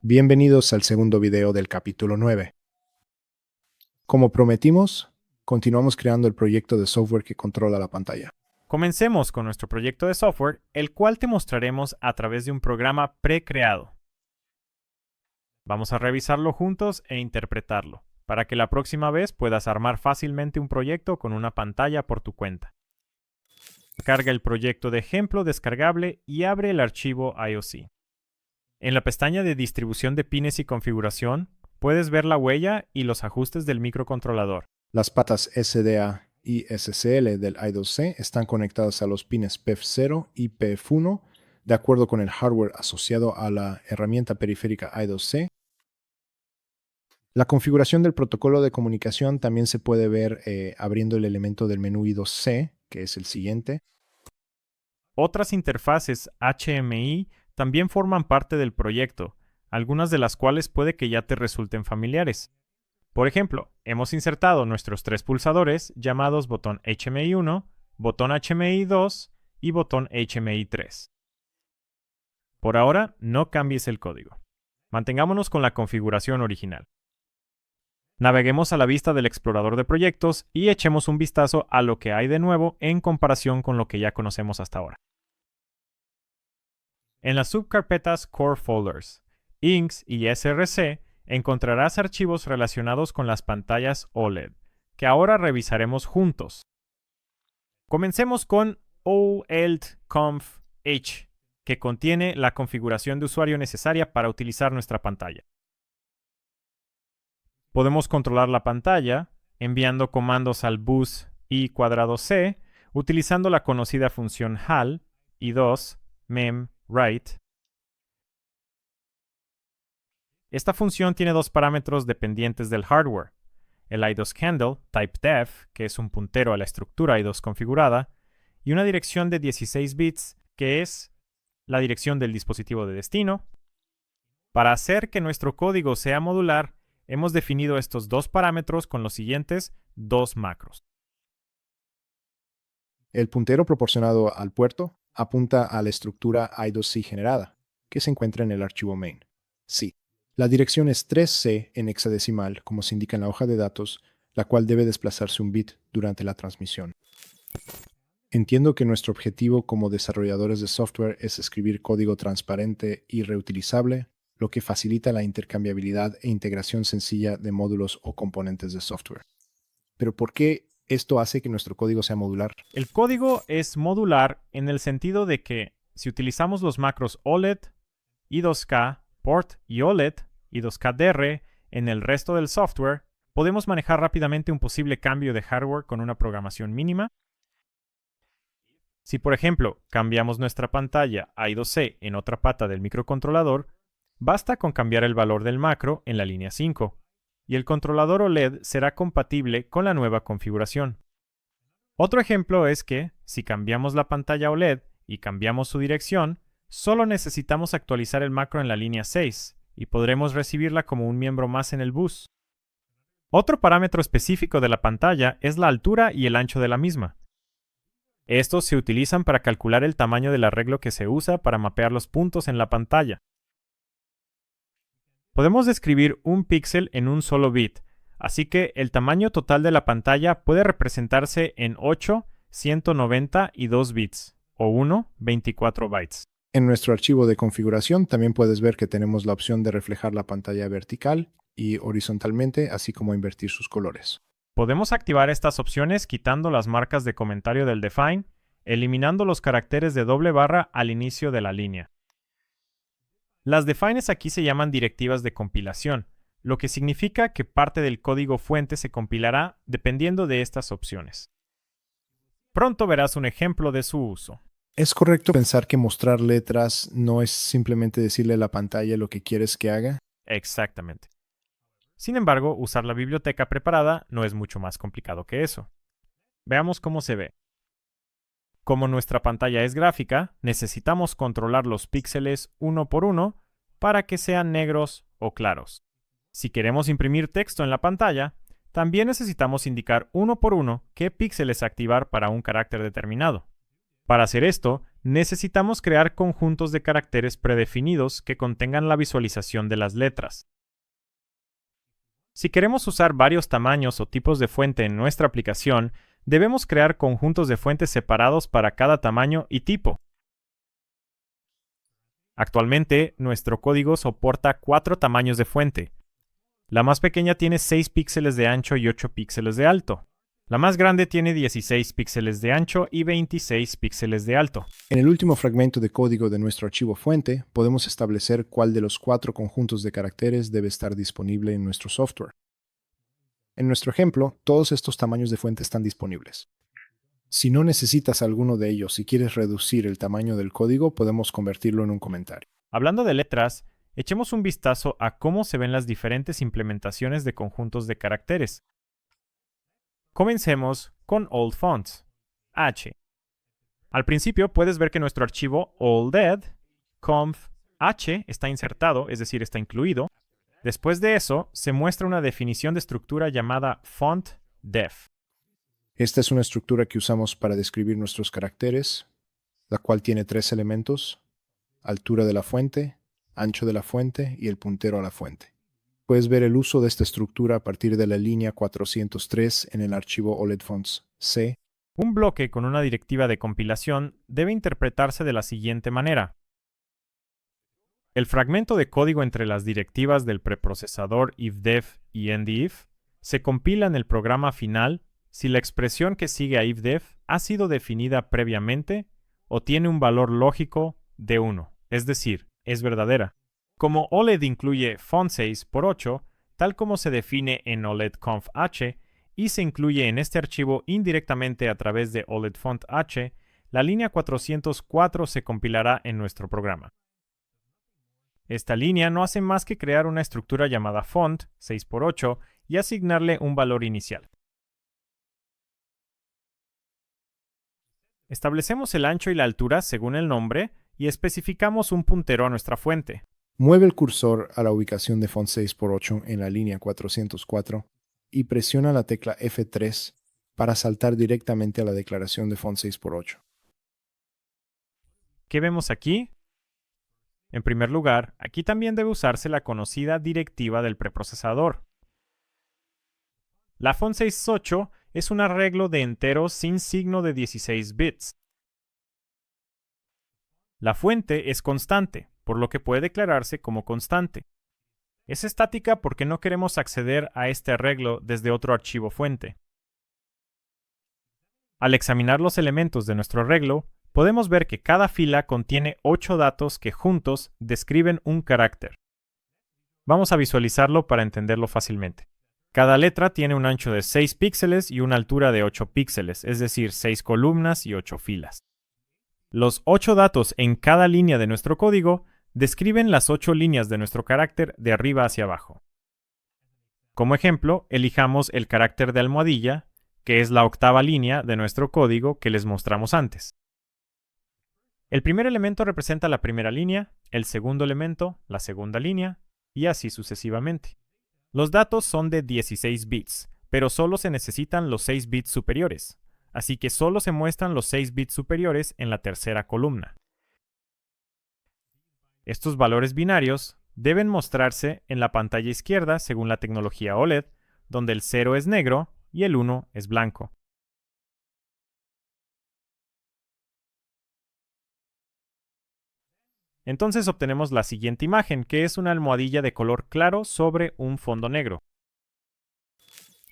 Bienvenidos al segundo video del capítulo 9. Como prometimos, continuamos creando el proyecto de software que controla la pantalla. Comencemos con nuestro proyecto de software, el cual te mostraremos a través de un programa precreado. Vamos a revisarlo juntos e interpretarlo, para que la próxima vez puedas armar fácilmente un proyecto con una pantalla por tu cuenta. Carga el proyecto de ejemplo descargable y abre el archivo IOC. En la pestaña de distribución de pines y configuración, puedes ver la huella y los ajustes del microcontrolador. Las patas SDA y SCL del I2C están conectadas a los pines PEF0 y PEF1 de acuerdo con el hardware asociado a la herramienta periférica I2C. La configuración del protocolo de comunicación también se puede ver abriendo el elemento del menú I2C, que es el siguiente. Otras interfaces HMI también forman parte del proyecto, algunas de las cuales puede que ya te resulten familiares. Por ejemplo, hemos insertado nuestros tres pulsadores llamados botón HMI 1, botón HMI 2 y botón HMI 3. Por ahora, no cambies el código. Mantengámonos con la configuración original. Naveguemos a la vista del explorador de proyectos y echemos un vistazo a lo que hay de nuevo en comparación con lo que ya conocemos hasta ahora. En las subcarpetas Core Folders, Inks y SRC encontrarás archivos relacionados con las pantallas OLED, que ahora revisaremos juntos. Comencemos con OLED-CONF-H, que contiene la configuración de usuario necesaria para utilizar nuestra pantalla. Podemos controlar la pantalla enviando comandos al bus I²C utilizando la conocida función HAL I2 mem write. Esta función tiene dos parámetros dependientes del hardware: el I2Candle type_def, que es un puntero a la estructura I2 configurada, y una dirección de 16 bits, que es la dirección del dispositivo de destino. Para hacer que nuestro código sea modular, hemos definido estos dos parámetros con los siguientes dos macros. El puntero proporcionado al puerto apunta a la estructura I2C generada, que se encuentra en el archivo main. Sí, la dirección es 3C en hexadecimal, como se indica en la hoja de datos, la cual debe desplazarse un bit durante la transmisión. Entiendo que nuestro objetivo como desarrolladores de software es escribir código transparente y reutilizable, lo que facilita la intercambiabilidad e integración sencilla de módulos o componentes de software. Pero ¿por qué esto hace que nuestro código sea modular? El código es modular en el sentido de que si utilizamos los macros OLED, I2K, Port y OLED, I2KDR en el resto del software, podemos manejar rápidamente un posible cambio de hardware con una programación mínima. Si, por ejemplo, cambiamos nuestra pantalla a I2C en otra pata del microcontrolador, basta con cambiar el valor del macro en la línea 5, y el controlador OLED será compatible con la nueva configuración. Otro ejemplo es que, si cambiamos la pantalla OLED y cambiamos su dirección, solo necesitamos actualizar el macro en la línea 6, y podremos recibirla como un miembro más en el bus. Otro parámetro específico de la pantalla es la altura y el ancho de la misma. Estos se utilizan para calcular el tamaño del arreglo que se usa para mapear los puntos en la pantalla. Podemos describir un píxel en un solo bit, así que el tamaño total de la pantalla puede representarse en 8, 190 y 2 bits, o 1, 24 bytes. En nuestro archivo de configuración también puedes ver que tenemos la opción de reflejar la pantalla vertical y horizontalmente, así como invertir sus colores. Podemos activar estas opciones quitando las marcas de comentario del define, eliminando los caracteres de doble barra al inicio de la línea. Las defines aquí se llaman directivas de compilación, lo que significa que parte del código fuente se compilará dependiendo de estas opciones. Pronto verás un ejemplo de su uso. ¿Es correcto pensar que mostrar letras no es simplemente decirle a la pantalla lo que quieres que haga? Exactamente. Sin embargo, usar la biblioteca preparada no es mucho más complicado que eso. Veamos cómo se ve. Como nuestra pantalla es gráfica, necesitamos controlar los píxeles uno por uno para que sean negros o claros. Si queremos imprimir texto en la pantalla, también necesitamos indicar uno por uno qué píxeles activar para un carácter determinado. Para hacer esto, necesitamos crear conjuntos de caracteres predefinidos que contengan la visualización de las letras. Si queremos usar varios tamaños o tipos de fuente en nuestra aplicación, debemos crear conjuntos de fuentes separados para cada tamaño y tipo. Actualmente, nuestro código soporta 4 tamaños de fuente. La más pequeña tiene 6 píxeles de ancho y 8 píxeles de alto. La más grande tiene 16 píxeles de ancho y 26 píxeles de alto. En el último fragmento de código de nuestro archivo fuente, podemos establecer cuál de los 4 conjuntos de caracteres debe estar disponible en nuestro software. En nuestro ejemplo, todos estos tamaños de fuente están disponibles. Si no necesitas alguno de ellos y quieres reducir el tamaño del código, podemos convertirlo en un comentario. Hablando de letras, echemos un vistazo a cómo se ven las diferentes implementaciones de conjuntos de caracteres. Comencemos con Old Fonts, H. Al principio puedes ver que nuestro archivo olded, conf, h está insertado, es decir, está incluido. Después de eso, se muestra una definición de estructura llamada fontDef. Esta es una estructura que usamos para describir nuestros caracteres, la cual tiene 3 elementos: altura de la fuente, ancho de la fuente y el puntero a la fuente. Puedes ver el uso de esta estructura a partir de la línea 403 en el archivo OLEDFonts C. Un bloque con una directiva de compilación debe interpretarse de la siguiente manera. El fragmento de código entre las directivas del preprocesador ifdef y endif se compila en el programa final si la expresión que sigue a ifdef ha sido definida previamente o tiene un valor lógico de 1, es decir, es verdadera. Como OLED incluye font6x8, tal como se define en OLEDconf h, y se incluye en este archivo indirectamente a través de OLEDfont h, la línea 404 se compilará en nuestro programa. Esta línea no hace más que crear una estructura llamada font 6x8 y asignarle un valor inicial. Establecemos el ancho y la altura según el nombre y especificamos un puntero a nuestra fuente. Mueve el cursor a la ubicación de font 6x8 en la línea 404 y presiona la tecla F3 para saltar directamente a la declaración de font 6x8. ¿Qué vemos aquí? En primer lugar, aquí también debe usarse la conocida directiva del preprocesador. La font 6.8 es un arreglo de enteros sin signo de 16 bits. La fuente es constante, por lo que puede declararse como constante. Es estática porque no queremos acceder a este arreglo desde otro archivo fuente. Al examinar los elementos de nuestro arreglo, podemos ver que cada fila contiene 8 datos que juntos describen un carácter. Vamos a visualizarlo para entenderlo fácilmente. Cada letra tiene un ancho de 6 píxeles y una altura de 8 píxeles, es decir, 6 columnas y 8 filas. Los 8 datos en cada línea de nuestro código describen las 8 líneas de nuestro carácter de arriba hacia abajo. Como ejemplo, elijamos el carácter de almohadilla, que es la octava línea de nuestro código que les mostramos antes. El primer elemento representa la primera línea, el segundo elemento, la segunda línea, y así sucesivamente. Los datos son de 16 bits, pero solo se necesitan los 6 bits superiores, así que solo se muestran los 6 bits superiores en la tercera columna. Estos valores binarios deben mostrarse en la pantalla izquierda según la tecnología OLED, donde el 0 es negro y el 1 es blanco. Entonces obtenemos la siguiente imagen, que es una almohadilla de color claro sobre un fondo negro.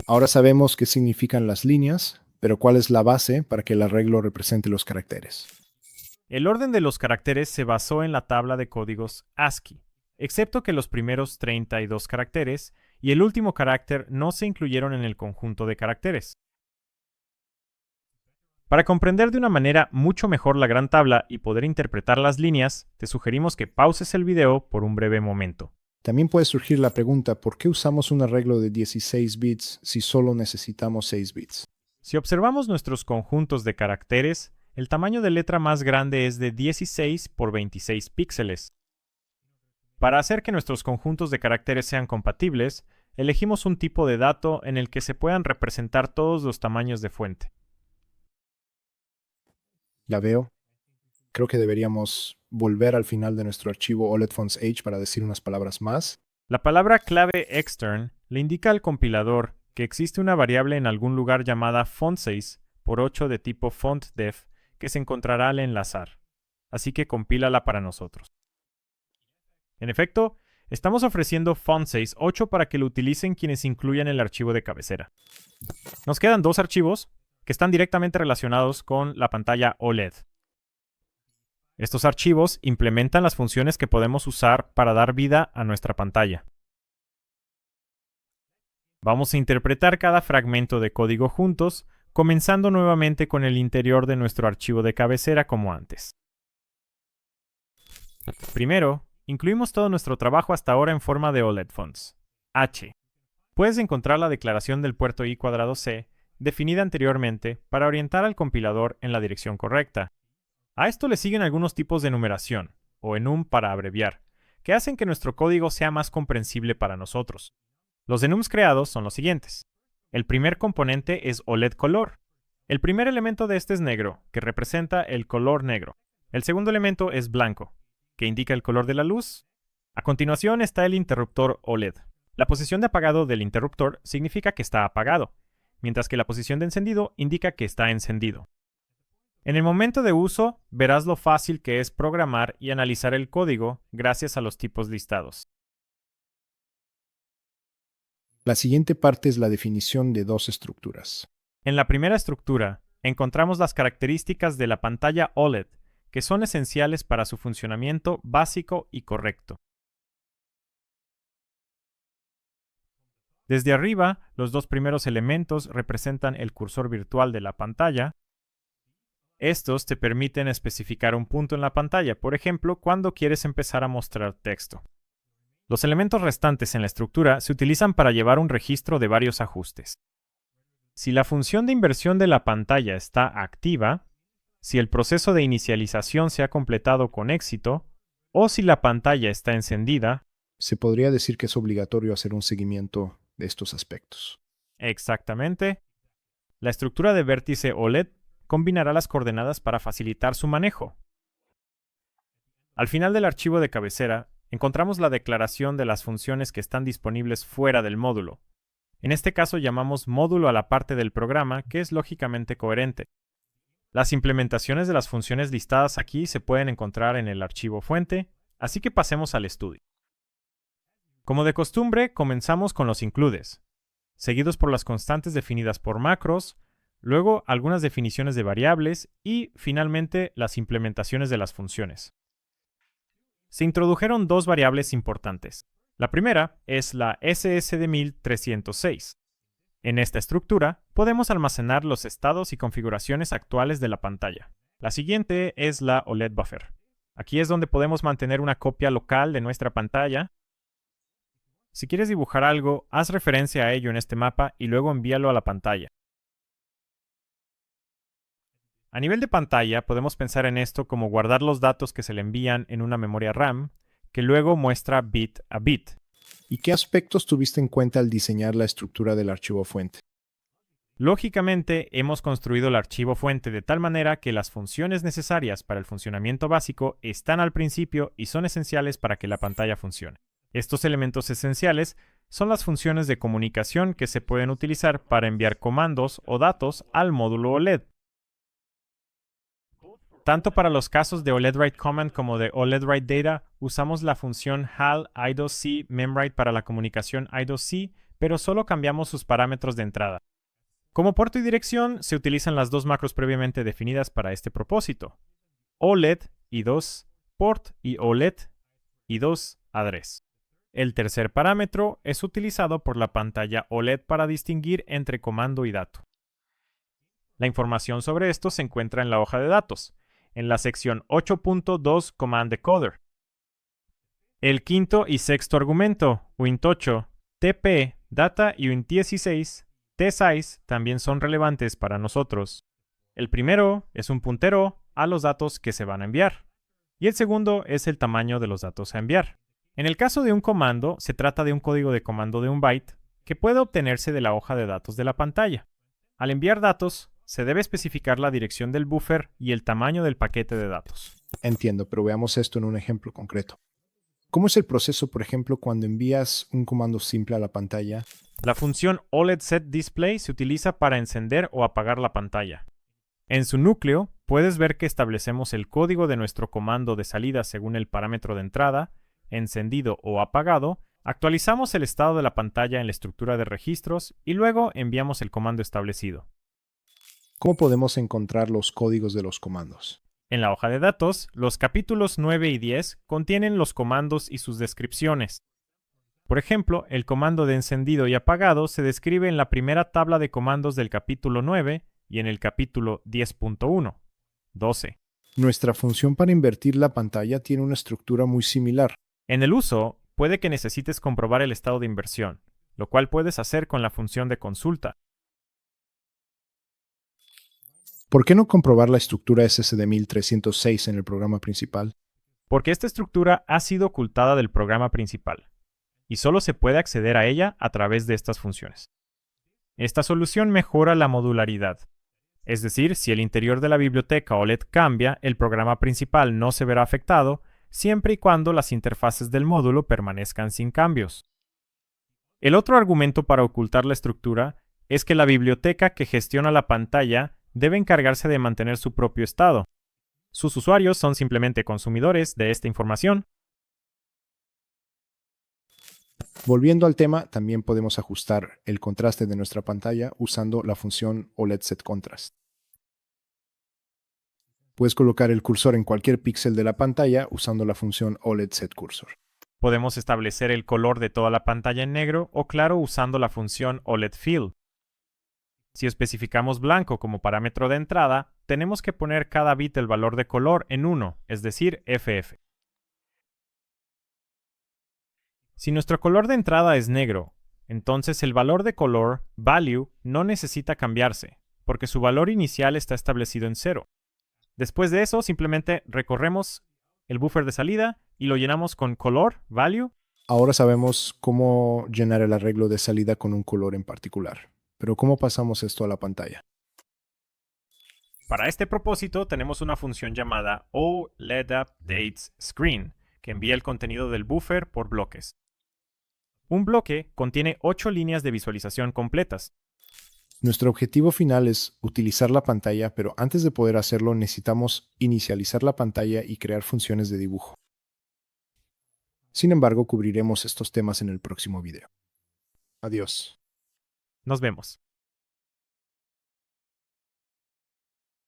Ahora sabemos qué significan las líneas, pero ¿cuál es la base para que el arreglo represente los caracteres? El orden de los caracteres se basó en la tabla de códigos ASCII, excepto que los primeros 32 caracteres y el último carácter no se incluyeron en el conjunto de caracteres. Para comprender de una manera mucho mejor la gran tabla y poder interpretar las líneas, te sugerimos que pauses el video por un breve momento. También puede surgir la pregunta, ¿por qué usamos un arreglo de 16 bits si solo necesitamos 6 bits? Si observamos nuestros conjuntos de caracteres, el tamaño de letra más grande es de 16 por 26 píxeles. Para hacer que nuestros conjuntos de caracteres sean compatibles, elegimos un tipo de dato en el que se puedan representar todos los tamaños de fuente. Ya veo. Creo que deberíamos volver al final de nuestro archivo OLED Fonts H para decir unas palabras más. La palabra clave extern le indica al compilador que existe una variable en algún lugar llamada font6x8 de tipo fontdef que se encontrará al enlazar, así que compílala para nosotros. En efecto, estamos ofreciendo font6x8 para que lo utilicen quienes incluyan el archivo de cabecera. Nos quedan dos archivos que están directamente relacionados con la pantalla OLED. Estos archivos implementan las funciones que podemos usar para dar vida a nuestra pantalla. Vamos a interpretar cada fragmento de código juntos, comenzando nuevamente con el interior de nuestro archivo de cabecera como antes. Primero, incluimos todo nuestro trabajo hasta ahora en forma de OLED fonts. H. Puedes encontrar la declaración del puerto I²C, definida anteriormente, para orientar al compilador en la dirección correcta. A esto le siguen algunos tipos de numeración, o enum para abreviar, que hacen que nuestro código sea más comprensible para nosotros. Los enums creados son los siguientes. El primer componente es OLED color. El primer elemento de este es negro, que representa el color negro. El segundo elemento es blanco, que indica el color de la luz. A continuación está el interruptor OLED. La posición de apagado del interruptor significa que está apagado, mientras que la posición de encendido indica que está encendido. En el momento de uso, verás lo fácil que es programar y analizar el código gracias a los tipos listados. La siguiente parte es la definición de dos estructuras. En la primera estructura, encontramos las características de la pantalla OLED, que son esenciales para su funcionamiento básico y correcto. Desde arriba, los dos primeros elementos representan el cursor virtual de la pantalla. Estos te permiten especificar un punto en la pantalla, por ejemplo, cuando quieres empezar a mostrar texto. Los elementos restantes en la estructura se utilizan para llevar un registro de varios ajustes. Si la función de inversión de la pantalla está activa, si el proceso de inicialización se ha completado con éxito, o si la pantalla está encendida, Se podría decir que es obligatorio hacer un seguimiento de estos aspectos. exactamente, la estructura de vértice OLED combinará las coordenadas para facilitar su manejo. Al final del archivo de cabecera, encontramos la declaración de las funciones que están disponibles fuera del módulo. En este caso llamamos módulo a la parte del programa que es lógicamente coherente. Las implementaciones de las funciones listadas aquí se pueden encontrar en el archivo fuente, así que pasemos al estudio. Como de costumbre, comenzamos con los includes, seguidos por las constantes definidas por macros, luego algunas definiciones de variables y, finalmente, las implementaciones de las funciones. Se introdujeron dos variables importantes. La primera es la SSD1306. En esta estructura, podemos almacenar los estados y configuraciones actuales de la pantalla. La siguiente es la OLED Buffer. Aquí es donde podemos mantener una copia local de nuestra pantalla. Si quieres dibujar algo, haz referencia a ello en este mapa y luego envíalo a la pantalla. A nivel de pantalla, podemos pensar en esto como guardar los datos que se le envían en una memoria RAM, que luego muestra bit a bit. ¿Y qué aspectos tuviste en cuenta al diseñar la estructura del archivo fuente? Lógicamente, hemos construido el archivo fuente de tal manera que las funciones necesarias para el funcionamiento básico están al principio y son esenciales para que la pantalla funcione. Estos elementos esenciales son las funciones de comunicación que se pueden utilizar para enviar comandos o datos al módulo OLED. Tanto para los casos de OLED Write Command como de OLED Write Data, usamos la función HAL I2C memWrite para la comunicación I2C, pero solo cambiamos sus parámetros de entrada. Como puerto y dirección, se utilizan las dos macros previamente definidas para este propósito: OLED I2 port y OLED I2 address. El tercer parámetro es utilizado por la pantalla OLED para distinguir entre comando y dato. La información sobre esto se encuentra en la hoja de datos, en la sección 8.2 Command Decoder. El quinto y sexto argumento, Wint8, TP, Data y Wint16, TSize, también son relevantes para nosotros. El primero es un puntero a los datos que se van a enviar, y el segundo es el tamaño de los datos a enviar. En el caso de un comando, se trata de un código de comando de 1 byte que puede obtenerse de la hoja de datos de la pantalla. Al enviar datos, se debe especificar la dirección del buffer y el tamaño del paquete de datos. Entiendo, pero veamos esto en un ejemplo concreto. ¿Cómo es el proceso, por ejemplo, cuando envías un comando simple a la pantalla? La función OLED Set Display se utiliza para encender o apagar la pantalla. En su núcleo, puedes ver que establecemos el código de nuestro comando de salida según el parámetro de entrada, encendido o apagado, actualizamos el estado de la pantalla en la estructura de registros y luego enviamos el comando establecido. ¿Cómo podemos encontrar los códigos de los comandos? En la hoja de datos, los capítulos 9 y 10 contienen los comandos y sus descripciones. Por ejemplo, el comando de encendido y apagado se describe en la primera tabla de comandos del capítulo 9 y en el capítulo 10.1, 12. Nuestra función para invertir la pantalla tiene una estructura muy similar. En el uso, puede que necesites comprobar el estado de inversión, lo cual puedes hacer con la función de consulta. ¿Por qué no comprobar la estructura SSD 1306 en el programa principal? Porque esta estructura ha sido ocultada del programa principal, y solo se puede acceder a ella a través de estas funciones. Esta solución mejora la modularidad. Es decir, si el interior de la biblioteca OLED cambia, el programa principal no se verá afectado, siempre y cuando las interfaces del módulo permanezcan sin cambios. El otro argumento para ocultar la estructura es que la biblioteca que gestiona la pantalla debe encargarse de mantener su propio estado. Sus usuarios son simplemente consumidores de esta información. Volviendo al tema, también podemos ajustar el contraste de nuestra pantalla usando la función OLED Set Contrast. Puedes colocar el cursor en cualquier píxel de la pantalla usando la función OLED Set Cursor. Podemos establecer el color de toda la pantalla en negro o claro usando la función OLED Fill. Si especificamos blanco como parámetro de entrada, tenemos que poner cada bit el valor de color en 1, es decir, FF. Si nuestro color de entrada es negro, entonces el valor de color, value, no necesita cambiarse, porque su valor inicial está establecido en 0. Después de eso, simplemente recorremos el buffer de salida y lo llenamos con color, value. Ahora sabemos cómo llenar el arreglo de salida con un color en particular. Pero ¿cómo pasamos esto a la pantalla? Para este propósito tenemos una función llamada OLEDUpdatesScreen, que envía el contenido del buffer por bloques. Un bloque contiene 8 líneas de visualización completas. Nuestro objetivo final es utilizar la pantalla, pero antes de poder hacerlo necesitamos inicializar la pantalla y crear funciones de dibujo. Sin embargo, cubriremos estos temas en el próximo video. Adiós. Nos vemos.